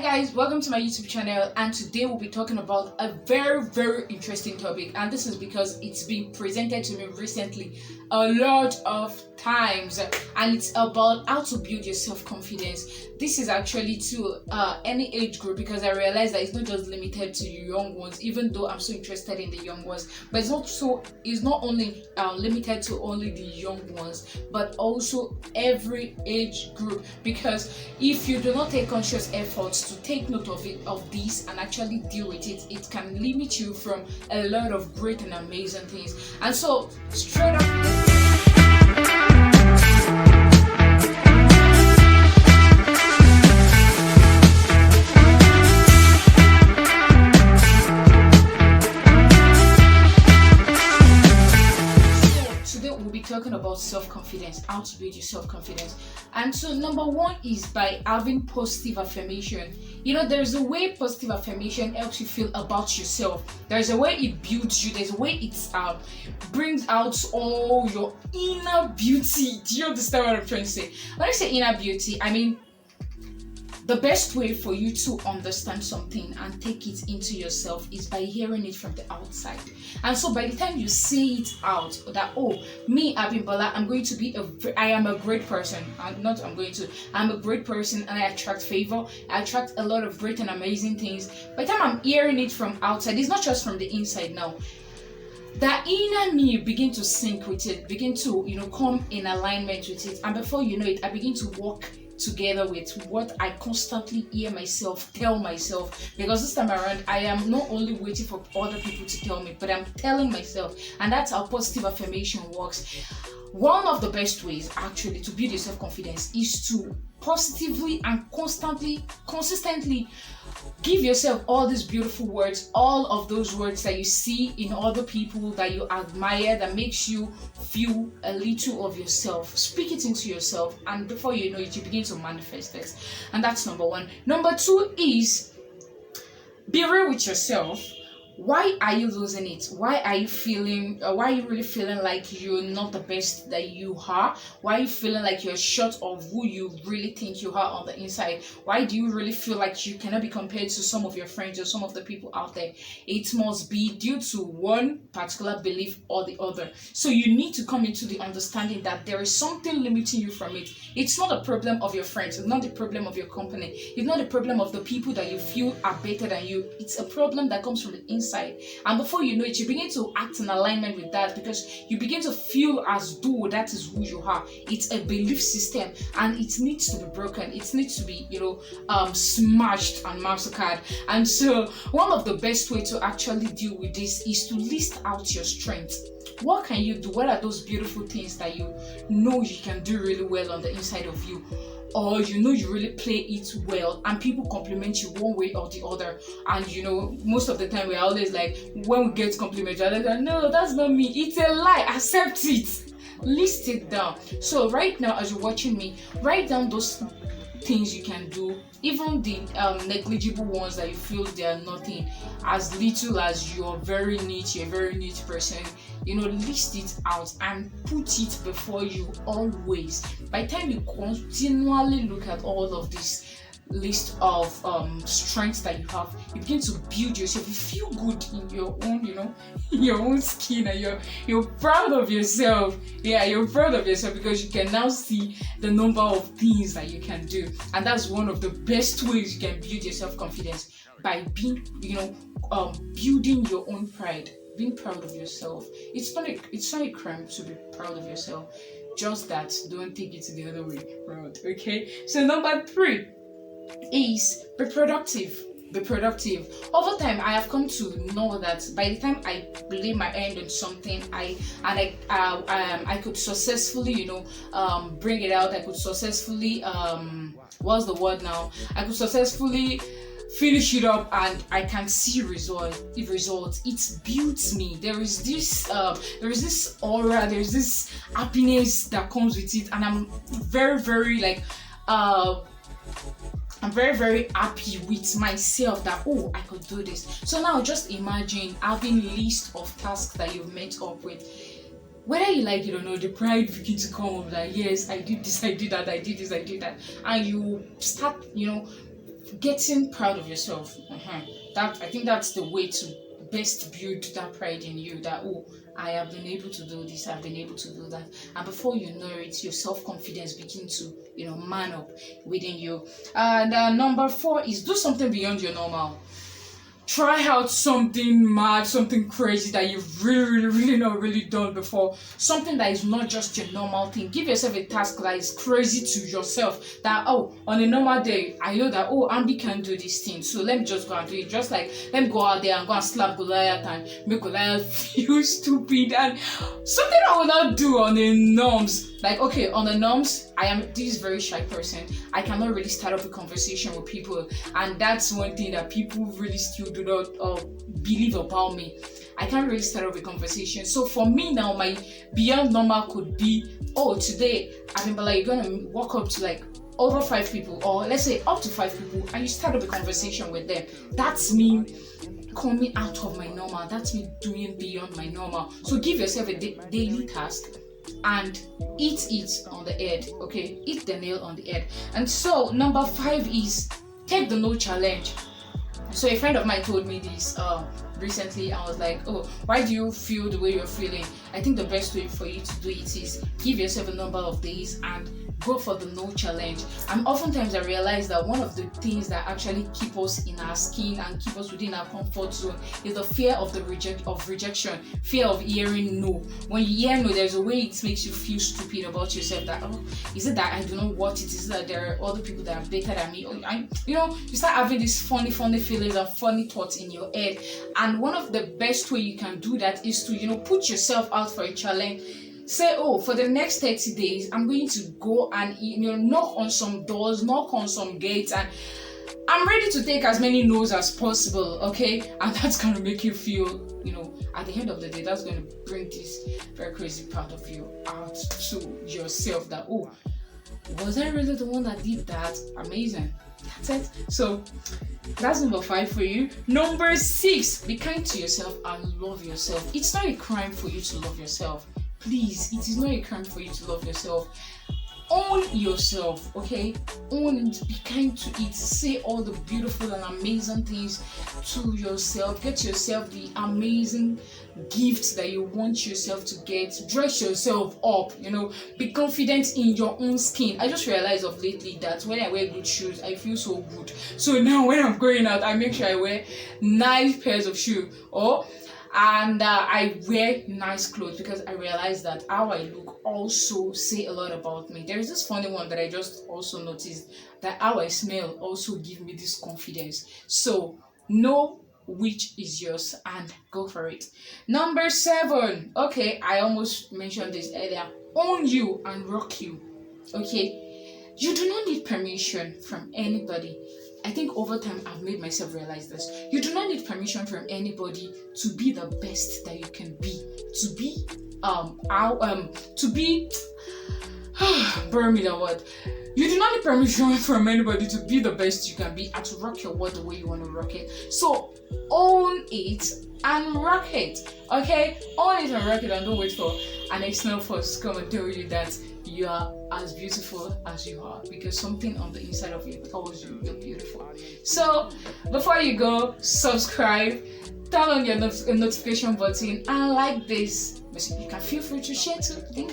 guys, welcome to my YouTube channel, and today we'll be talking about a very interesting topic, and this is because it's been presented to me recently a lot of times, and it's about how to build your self-confidence. This is actually to any age group, because I realize that it's not just limited to young ones, even though I'm so interested in the young ones, but it's not only limited to only the young ones, but also every age group, because if you do not take conscious efforts to take note of this and actually deal with it, it can limit you from a lot of great and amazing things. And so straight up, talking about self-confidence, how to build your self-confidence. And so number one is by having positive affirmation. There's a way positive affirmation helps you feel about yourself. There's a way it builds you. There's a way it brings out all your inner beauty. Do you understand what I'm trying to say? When I say inner beauty, I mean the best way for you to understand something and take it into yourself is by hearing it from the outside. And so by the time you say it out, that, oh, me, Abimbola, I am a great person. I'm a great person, and I attract favor. I attract a lot of great and amazing things. By the time I'm hearing it from outside, it's not just from the inside now. That inner me begin to sync with it, begin to, come in alignment with it. And before you know it, I begin to walk together with what I constantly hear myself tell myself, because this time around I am not only waiting for other people to tell me, but I'm telling myself. And that's how positive affirmation works. One of the best ways actually to build your self-confidence is to positively and consistently give yourself all these beautiful words, all of those words that you see in other people that you admire, that makes you feel a little of yourself. Speak it into yourself, and before you know it, you begin to manifest it. And that's number one. Number two is be real with yourself. Why are you losing it? Why are you really feeling like you're not the best that you are? Why are you feeling like you're short of who you really think you are on the inside? Why do you really feel like you cannot be compared to some of your friends or some of the people out there? It must be due to one particular belief or the other. So you need to come into the understanding that there is something limiting you from it. It's not a problem of your friends. It's not the problem of your company. It's not the problem of the people that you feel are better than you. It's a problem that comes from the inside. And before you know it, you begin to act in alignment with that, because you begin to feel as though that is who you are. It's a belief system, and it needs to be broken. It needs to be, smashed and massacred. And so one of the best way to actually deal with this is to list out your strengths. What can you do? What are those beautiful things that you know you can do really well on the inside of you? Or you really play it well, and people compliment you one way or the other. And most of the time we're always like, when we get complimented, we're like, no, that's not me, it's a lie, accept it, list it down. So right now, as you're watching me, write down those things you can do, even the negligible ones that you feel they are nothing, as little as you're a very neat person. List it out and put it before you always. By the time you continually look at all of this list of strengths that you have, you begin to build yourself. You feel good in your own, in your own skin, and you're proud of yourself. Yeah, you're proud of yourself because you can now see the number of things that you can do. And that's one of the best ways you can build your self-confidence, by being, building your own pride. Being proud of yourself. It's not a crime to be proud of yourself. Just that, don't take it the other way around. Okay. So number 3 is be productive. Be productive. Over time, I have come to know that by the time I lay my hand on something, I could successfully, bring it out. I could successfully, what's the word now? I could successfully finish it up, and I can see results. It builds me. There is this aura, there's this happiness that comes with it, and I'm very very happy with myself that, oh, I could do this. So now just imagine having a list of tasks that you've met up with. Whether you like it or not, the pride begins to come up, like, yes, I did this, I did that, I did this, I did that, and you start, getting proud of yourself. That, I think that's the way to best build that pride in you, that oh, I have been able to do this, I've been able to do that. And before you know it, your self-confidence begin to, man up within you. And number 4 is do something beyond your normal. Try out something mad, something crazy that you've really not really done before. Something that is not just your normal thing. Give yourself a task that is crazy to yourself. That, oh, on a normal day, I know that, oh, Ambi can do this thing, so let me just go and do it. Just like, let me go out there and go and slap Goliath and make Goliath feel stupid. And something I will not do on the norms. Like, okay, on the norms, I am this very shy person. I cannot really start up a conversation with people. And that's one thing that people really still do not believe about me. I can't really start up a conversation. So for me now, my beyond normal could be, oh, today, I mean, but like, you're gonna walk up to like over 5 people, or let's say up to 5 people, and you start up a conversation with them. That's me coming out of my normal. That's me doing beyond my normal. So give yourself a daily task and eat it on the head. Okay, eat the nail on the head. And so number 5 is take the no challenge. So a friend of mine told me this recently. I was like, oh, why do you feel the way you're feeling? I think the best way for you to do it is give yourself a number of days and go for the no challenge. And oftentimes I realize that one of the things that actually keep us in our skin and keep us within our comfort zone is the fear of rejection, fear of hearing no. When you hear no, there's a way it makes you feel stupid about yourself, that, oh, is it that I don't know what it is, that there are other people that are better than me? You start having these funny feelings and funny thoughts in your head. And one of the best way you can do that is to, put yourself out for a challenge. Say, oh, for the next 30 days, I'm going to go and knock on some doors, knock on some gates, and I'm ready to take as many no's as possible, okay? And that's going to make you feel, at the end of the day, that's going to bring this very crazy part of you out to yourself, that, oh, was I really the one that did that? Amazing. That's it. So that's number 5 for you. Number 6, be kind to yourself and love yourself. It's not a crime for you to love yourself. Please, it is not a crime for you to love yourself. Own yourself, okay? Own it, be kind to it. Say all the beautiful and amazing things to yourself. Get yourself the amazing gifts that you want yourself to get. Dress yourself up, be confident in your own skin. I just realized of lately that when I wear good shoes, I feel so good. So now when I'm going out, I make sure I wear nice pairs of shoes. And I wear nice clothes, because I realize that how I look also say a lot about me. There is this funny one that I just also noticed, that how I smell also give me this confidence. So know which is yours and go for it. Number 7, okay, I almost mentioned this earlier. Own you and rock you. Okay, you do not need permission from anybody. I think over time I've made myself realize this. You do not need permission from anybody to be the best that you can be. Burn me the word. You do not need permission from anybody to be the best you can be and to rock your world the way you want to rock it. So own it and rock it. Okay? Own it and rock it, and don't wait for an external force to come and tell you that you are as beautiful as you are, because something on the inside of you tells you you're beautiful. So before you go, subscribe, turn on your notification button, and like this. You can feel free to share too. Thank you.